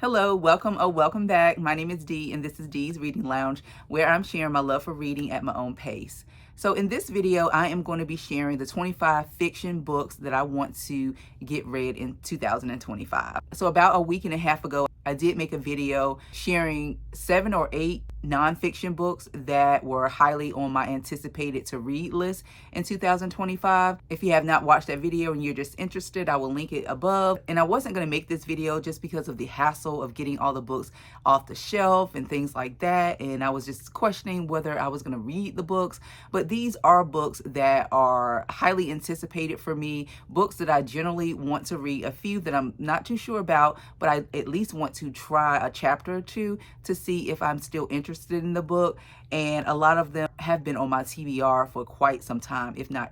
Hello, welcome or welcome back. My name is Dee and this is Dee's Reading Lounge, where I'm sharing my love for reading at my own pace. So in this video, I am going to be sharing the 25 fiction books that I want to get read in 2025. So about a week and a half ago, I did make a video sharing 7 or 8 nonfiction books that were highly on my anticipated to read list in 2025. If you have not watched that video and you're just interested, I will link it above. And I wasn't going to make this video just because of the hassle of getting all the books off the shelf and things like that. And I was just questioning whether I was going to read the books. But these are books that are highly anticipated for me, books that I generally want to read, a few that I'm not too sure about, but I at least want to try a chapter or two to see if I'm still interested in the book. And a lot of them have been on my TBR for quite some time, if not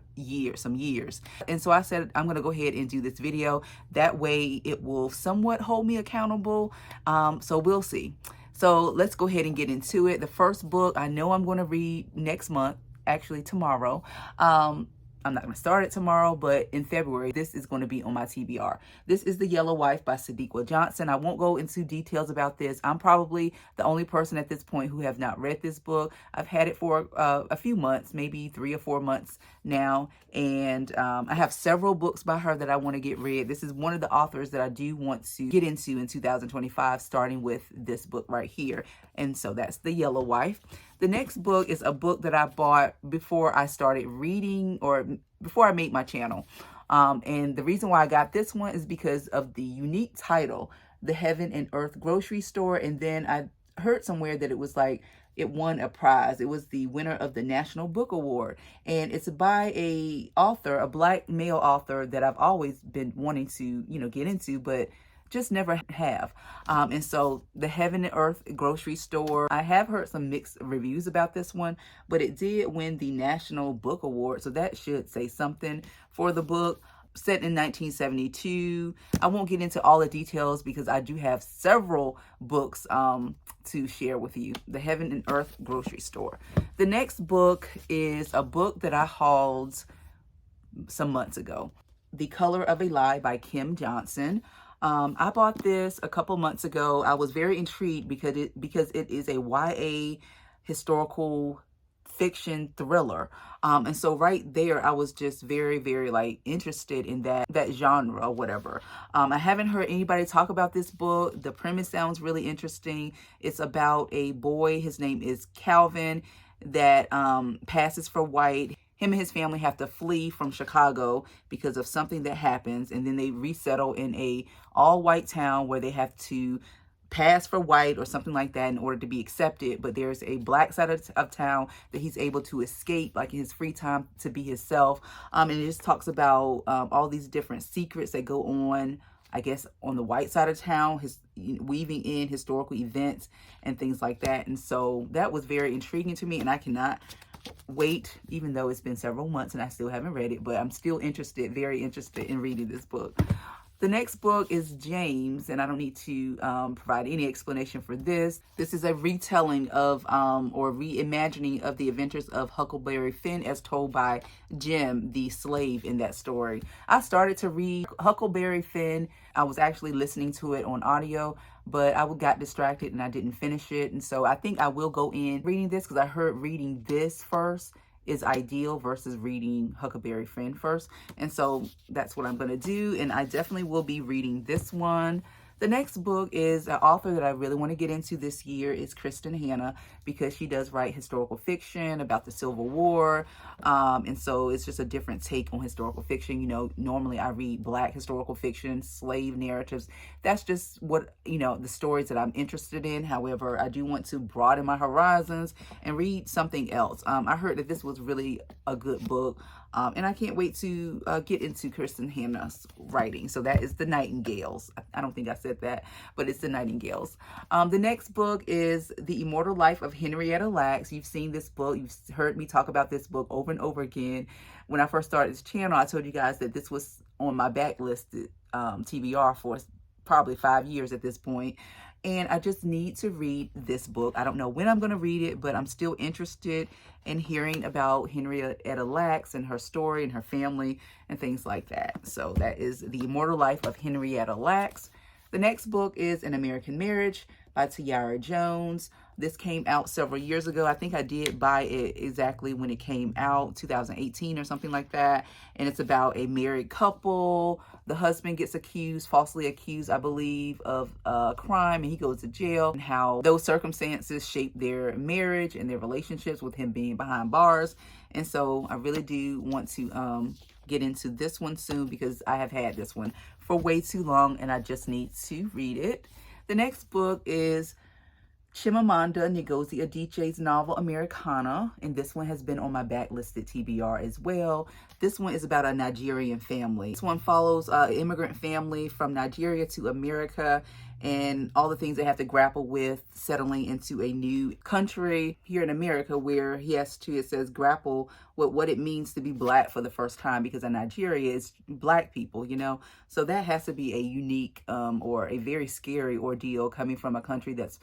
some years. And so I said, I'm going to go ahead and do this video. That way it will somewhat hold me accountable. So we'll see. So let's go ahead and get into it. The first book I know I'm going to read next month, actually tomorrow. I'm not going to start it tomorrow, but in February, this is going to be on my TBR. This is The Yellow Wife by Sadiqa Johnson. I won't go into details about this. I'm probably the only person at this point who have not read this book. I've had it for a few months, maybe 3 or 4 months now. And I have several books by her that I want to get read. This is one of the authors that I do want to get into in 2025, starting with this book right here. And so that's The Yellow Wife. The next book is a book that I bought before I started reading, or before I made my channel. And the reason why I got this one is because of the unique title, The Heaven and Earth Grocery Store. And then I heard somewhere that it was like it won a prize. It was the winner of the National Book Award. And it's by a author, a Black male author that I've always been wanting to, get into, but just never have. And so The Heaven and Earth Grocery Store, I have heard some mixed reviews about this one, but it did win the National Book Award. So that should say something for the book. Set in 1972. I won't get into all the details because I do have several books to share with you. The Heaven and Earth Grocery Store. The next book is a book that I hauled some months ago. The Color of a Lie by Kim Johnson. I bought this a couple months ago. I was very intrigued because it is a YA historical fiction thriller. And so right there, I was just very, very interested in that genre or whatever. I haven't heard anybody talk about this book. The premise sounds really interesting. It's about a boy, his name is Calvin, that passes for white. Him and his family have to flee from Chicago because of something that happens, and then they resettle in a all-white town where they have to pass for white or something like that in order to be accepted. But there's a black side of town that he's able to escape, like in his free time, to be himself. And it just talks about all these different secrets that go on, I guess, on the white side of town, weaving in historical events and things like that. And so that was very intriguing to me, and I cannot wait, even though it's been several months and I still haven't read it, but I'm still interested, very interested in reading this book. The next book is James, and I don't need to provide any explanation for this. This is a retelling of or reimagining of the adventures of Huckleberry Finn as told by Jim, the slave in that story. I started to read Huckleberry Finn. I was actually listening to it on audio, but I got distracted and I didn't finish it. And so I think I will go in reading this because I heard reading this first is ideal versus reading Huckleberry Finn first. And so that's what I'm going to do. And I definitely will be reading this one. The next book is an author that I really want to get into this year. Is Kristen Hanna, because she does write historical fiction about the Civil War. And so it's just a different take on historical fiction. Normally I read Black historical fiction, slave narratives. That's just what, the stories that I'm interested in. However, I do want to broaden my horizons and read something else. I heard that this was really a good book. And I can't wait to get into Kristen Hanna's writing. So that is The Nightingales. I don't think I said that, but it's The Nightingales. The next book is The Immortal Life of Henrietta Lacks. You've seen this book. You've heard me talk about this book over and over again. When I first started this channel, I told you guys that this was on my backlisted TBR for probably 5 years at this point. And I just need to read this book. I don't know when I'm going to read it, but I'm still interested in hearing about Henrietta Lacks and her story and her family and things like that. So that is The Immortal Life of Henrietta Lacks. The next book is An American Marriage by Tiara Jones. This came out several years ago. I think I did buy it exactly when it came out, 2018 or something like that. And it's about a married couple. The husband gets falsely accused, I believe, of a crime, and he goes to jail, and how those circumstances shape their marriage and their relationships with him being behind bars. And so I really do want to get into this one soon, because I have had this one for way too long and I just need to read it. The next book is Chimamanda Ngozi Adichie's novel Americana, and this one has been on my backlisted TBR as well. This one is about a Nigerian family. This one follows an immigrant family from Nigeria to America and all the things they have to grapple with settling into a new country here in America, where he has to, it says, grapple with what it means to be Black for the first time, because in Nigeria it's Black people, you know. So that has to be a unique or a very scary ordeal, coming from a country that's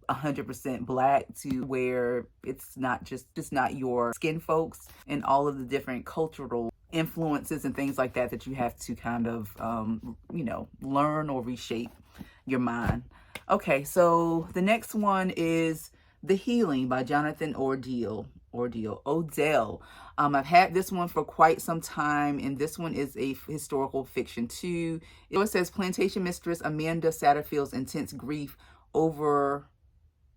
100% Black to where it's not not your skin folks, and all of the different cultural influences and things like that you have to kind of you know, learn or reshape your mind. Okay, so the next one is The Healing by Jonathan Odell. I've had this one for quite some time, and this one is a historical fiction too. It says plantation mistress Amanda Satterfield's intense grief over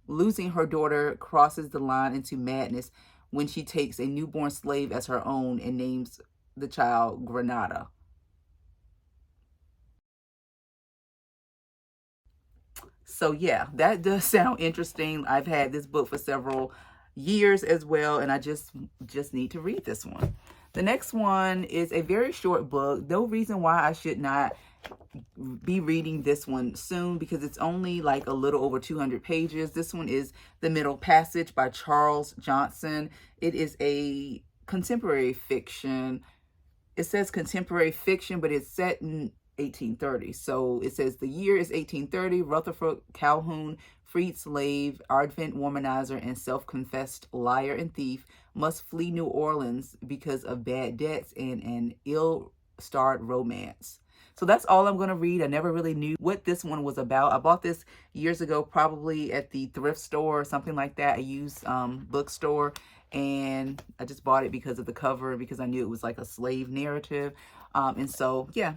losing her daughter crosses the line into madness when she takes a newborn slave as her own and names the child Granada. So yeah, that does sound interesting. I've had this book for several years as well, and I just need to read this one. The next one is a very short book. No reason why I should not be reading this one soon, because it's only like a little over 200 pages. This one is The Middle Passage by Charles Johnson. It is a contemporary fiction. It says contemporary fiction, but it's set in 1830. So it says the year is 1830. Rutherford Calhoun, freed slave, ardent womanizer, and self-confessed liar and thief, must flee New Orleans because of bad debts and an ill-starred romance. So that's all I'm going to read. I never really knew what this one was about. I bought this years ago, probably at the thrift store or something like that, a used bookstore. And I just bought it because of the cover, because I knew it was like a slave narrative. And so, yeah,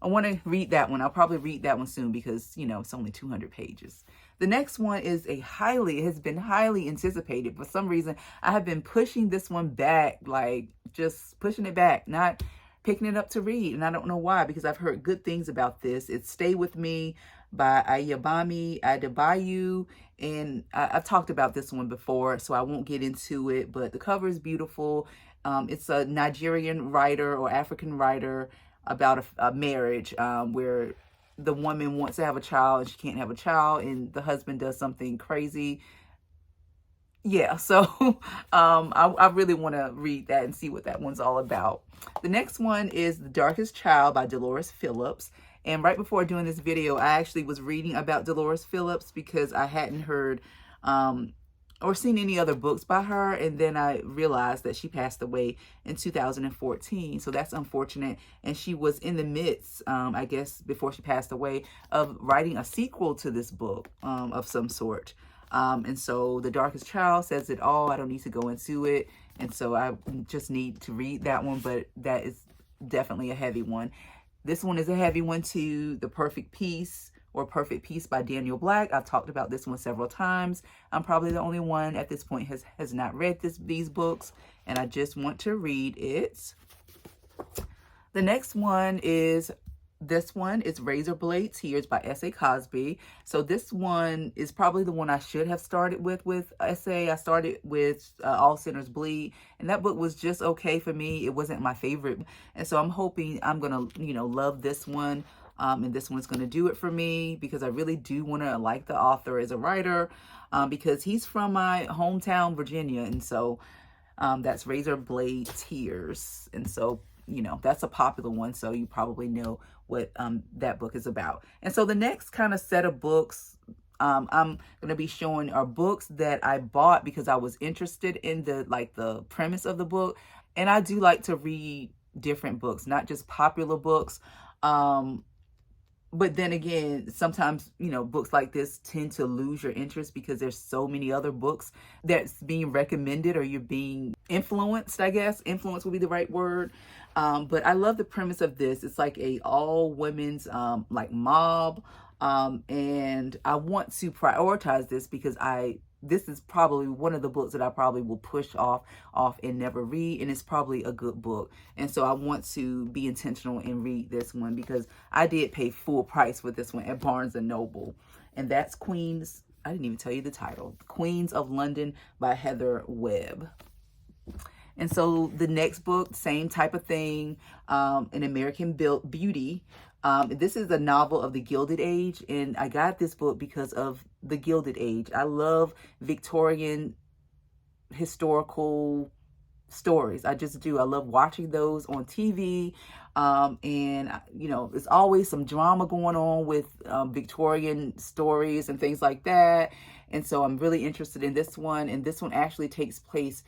I want to read that one. I'll probably read that one soon because, you know, it's only 200 pages. The next one is it has been highly anticipated. For some reason, I have been pushing this one back, like just pushing it back, not picking it up to read. And I don't know why, because I've heard good things about this. It's Stay With Me by Ayobami Adebayo. And I've talked about this one before, so I won't get into it, but the cover is beautiful. It's a Nigerian writer or African writer about a marriage where the woman wants to have a child and she can't have a child, and the husband does something crazy. Yeah, so I really want to read that and see what that one's all about. The next one is The Darkest Child by Dolores Phillips. And right before doing this video, I actually was reading about Dolores Phillips because I hadn't heard or seen any other books by her. And then I realized that she passed away in 2014. So that's unfortunate. And she was in the midst, I guess, before she passed away, of writing a sequel to this book of some sort. And so The Darkest Child says it all. I don't need to go into it. And so I just need to read that one, but that is definitely a heavy one. This one is a heavy one too. The Perfect Peace or Perfect Peace by Daniel Black. I've talked about this one several times. I'm probably the only one at this point has not read these books, and I just want to read it. The next one is Razor Blade Tears by S.A. Cosby. So this one is probably the one I should have started with S.A. I started with All Sinners Bleed, and that book was just okay for me. It wasn't my favorite. And so I'm hoping I'm going to, love this one. And this one's going to do it for me, because I really do want to like the author as a writer, because he's from my hometown, Virginia. And so that's Razor Blade Tears. And so, that's a popular one. So you probably know what that book is about. And so the next kind of set of books I'm going to be showing are books that I bought because I was interested in the premise of the book. And I do like to read different books, not just popular books. but then again, sometimes, you know, books like this tend to lose your interest because there's so many other books that's being recommended, or you're being influenced, I guess. Influence would be the right word. But I love the premise of this. It's like a all women's like mob. And I want to prioritize this because this is probably one of the books that I probably will push off and never read, and it's probably a good book. And so I want to be intentional and read this one because I did pay full price for this one at Barnes and Noble. And that's Queens, I didn't even tell you the title, Queens of London by Heather Webb. And so the next book, same type of thing, An American Beauty. This is a novel of the Gilded Age, and I got this book because of the Gilded Age. I love Victorian historical stories. I just do. I love watching those on TV. And, you know, there's always some drama going on with Victorian stories and things like that. And so I'm really interested in this one. And this one actually takes place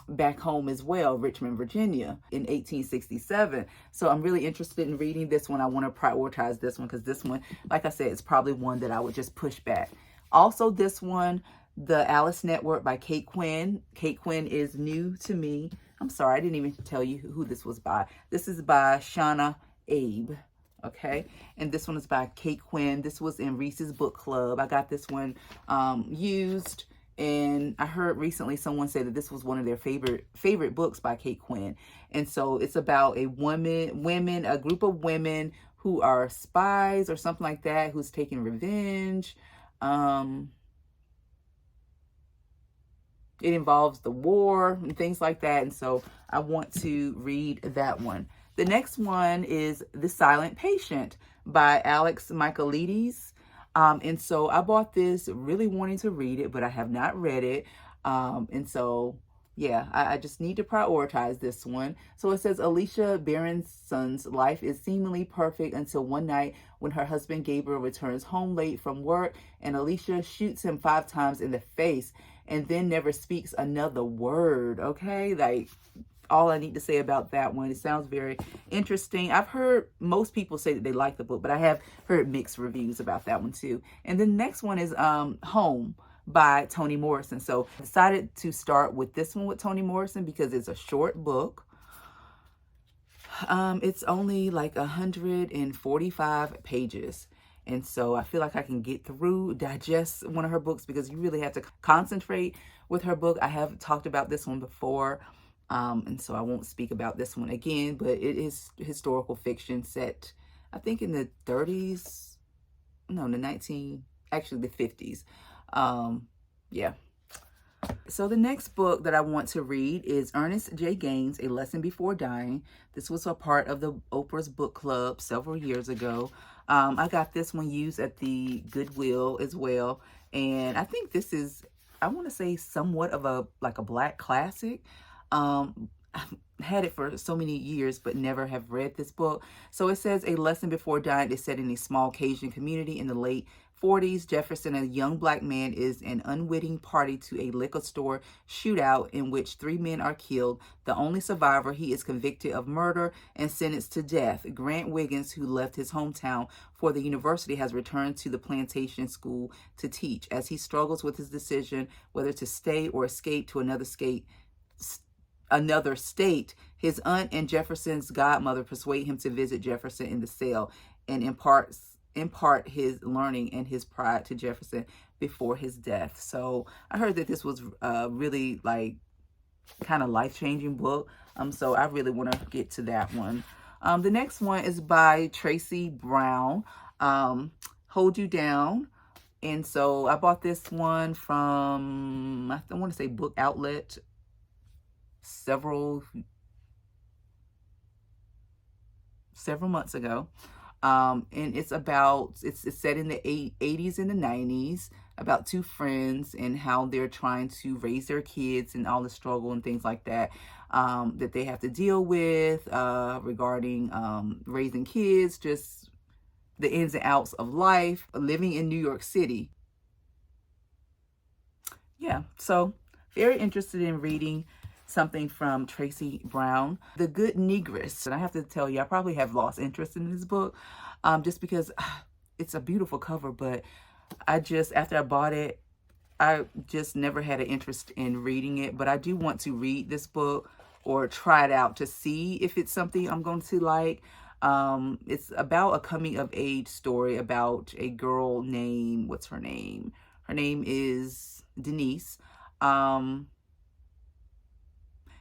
back home as well, Richmond, Virginia, in 1867. So I'm really interested in reading this one. I want to prioritize this one because this one, like I said, is probably one that I would just push back. Also, this one, The Alice Network by Kate Quinn. Kate Quinn is new to me. I'm sorry, I didn't even tell you who this was by. This is by Shauna Abe. Okay, and this one is by Kate Quinn. This was in Reese's Book Club. I got this one used. And I heard recently someone say that this was one of their favorite books by Kate Quinn. And so it's about a group of women who are spies or something like that, who's taking revenge. It involves the war and things like that. And so I want to read that one. The next one is The Silent Patient by Alex Michaelides. And so I bought this really wanting to read it, but I have not read it. And so, yeah, I just need to prioritize this one. So it says Alicia Berenson's life is seemingly perfect until one night when her husband Gabriel returns home late from work and Alicia shoots him 5 times in the face and then never speaks another word. Okay, like all I need to say about that one. It sounds very interesting. I've heard most people say that they like the book, but I have heard mixed reviews about that one too. And the next one is Home by Toni Morrison. So I decided to start with this one with Toni Morrison because it's a short book. It's only like 145 pages. And so I feel like I can digest one of her books because you really have to concentrate with her book. I have talked about this one before. And so I won't speak about this one again, but it is historical fiction set, I think in the 30s, no, the 50s. Yeah. So the next book that I want to read is Ernest J. Gaines, A Lesson Before Dying. This was a part of the Oprah's Book Club several years ago. I got this one used at the Goodwill as well. And I think this is, I want to say, somewhat of a Black classic. I've had it for so many years, but never have read this book. So it says A Lesson Before Dying is set in a small Cajun community in the late 40s. Jefferson, a young Black man, is an unwitting party to a liquor store shootout in which 3 men are killed. The only survivor, he is convicted of murder and sentenced to death. Grant Wiggins, who left his hometown for the university, has returned to the plantation school to teach. As he struggles with his decision whether to stay or escape to another state, his aunt and Jefferson's godmother persuade him to visit Jefferson in the cell and impart his learning and his pride to Jefferson before his death. So I heard that this was a really kind of life-changing book. So I really want to get to that one. The next one is by Tracy Brown, Hold You Down. And so I bought this one from, I want to say Book Outlet, several months ago. And it's set in the 80s and the 90s, about 2 friends and how they're trying to raise their kids and all the struggle and things like that that they have to deal with regarding raising kids, just the ins and outs of life, living in New York City. Yeah, so very interested in reading something from Tracy Brown, The Good Negress. And I have to tell you, I probably have lost interest in this book just because it's a beautiful cover, but after I bought it, I just never had an interest in reading it. But I do want to read this book or try it out to see if it's something I'm going to like. It's about a coming of age story about a girl named, what's her name? Her name is Denise.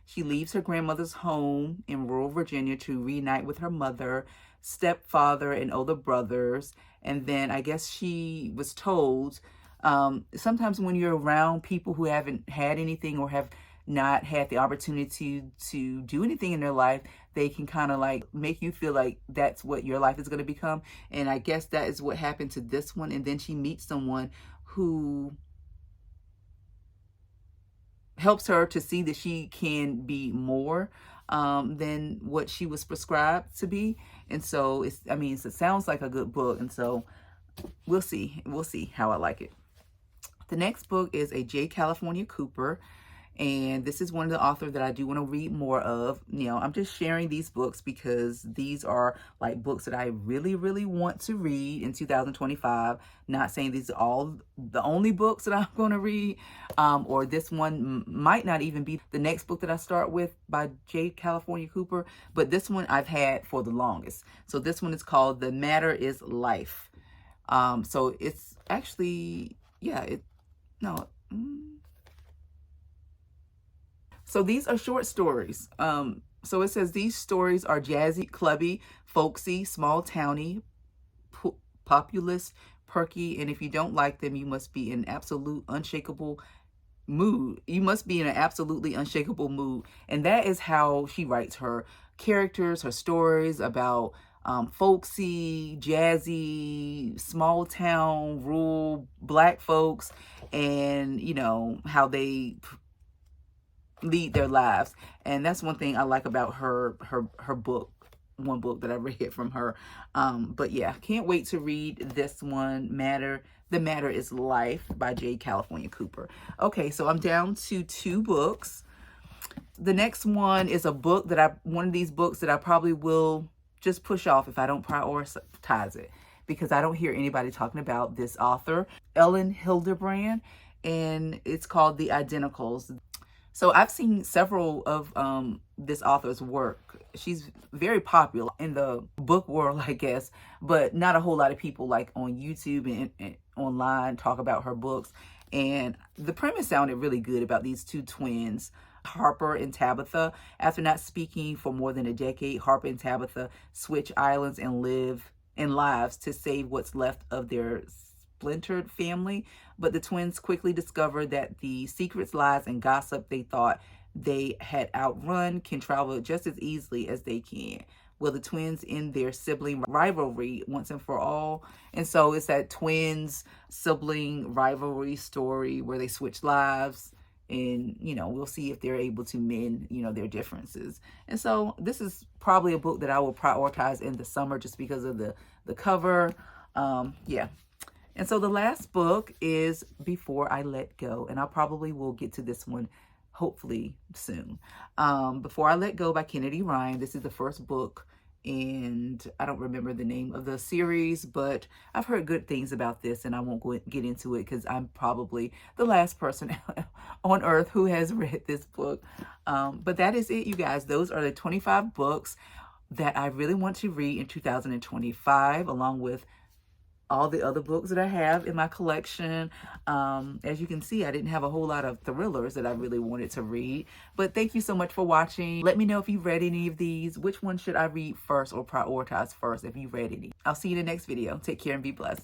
She leaves her grandmother's home in rural Virginia to reunite with her mother, stepfather, and older brothers. And then I guess she was told, sometimes when you're around people who haven't had anything or have not had the opportunity to do anything in their life, they can kind of like make you feel like that's what your life is going to become. And I guess that is what happened to this one. And then she meets someone who helps her to see that she can be more than what she was prescribed to be. And so it sounds like a good book. And so we'll see how I like it. The next book is a J. California Cooper. And this is one of the authors that I do want to read more of. You know, I'm just sharing these books because these are like books that I really, really want to read in 2025. Not saying these are all the only books that I'm going to read, or this one might not even be the next book that I start with by J. California Cooper, but this one I've had for the longest. So this one is called The Matter is Life. So it's actually, So these are short stories. So it says these stories are jazzy, clubby, folksy, small towny, populist, perky, and if you don't like them, you must be in absolute unshakable mood. You must be in an absolutely unshakable mood. And that is how she writes her characters, her stories about folksy, jazzy, small town, rural black folks, and you know how they lead their lives. And that's one thing I like about her book, one book that I read from her. But yeah, can't wait to read this one, The Matter is Life by J. California Cooper. Okay, so I'm down to 2 books. The next one is one of these books that I probably will just push off if I don't prioritize it, because I don't hear anybody talking about this author, Ellen Hildebrand, and it's called The Identicals. So I've seen several of this author's work. She's very popular in the book world, I guess, but not a whole lot of people like on YouTube and online talk about her books. And the premise sounded really good about these 2 twins, Harper and Tabitha. After not speaking for more than a decade, Harper and Tabitha switch islands and live in lives to save what's left of their splintered family. But the twins quickly discover that the secrets, lies, and gossip they thought they had outrun can travel just as easily as they can. Will the twins end their sibling rivalry once and for all? And so it's that twins sibling rivalry story where they switch lives, and you know, we'll see if they're able to mend, you know, their differences. And so this is probably a book that I will prioritize in the summer just because of the cover. Yeah. And so the last book is Before I Let Go, and I probably will get to this one hopefully soon. Before I Let Go by Kennedy Ryan. This is the first book, and I don't remember the name of the series, but I've heard good things about this, and I won't get into it because I'm probably the last person on earth who has read this book. But that is it, you guys. Those are the 25 books that I really want to read in 2025, along with all the other books that I have in my collection. As you can see, I didn't have a whole lot of thrillers that I really wanted to read. But thank you so much for watching. Let me know if you've read any of these. Which one should I read first or prioritize first if you read any? I'll see you in the next video. Take care and be blessed.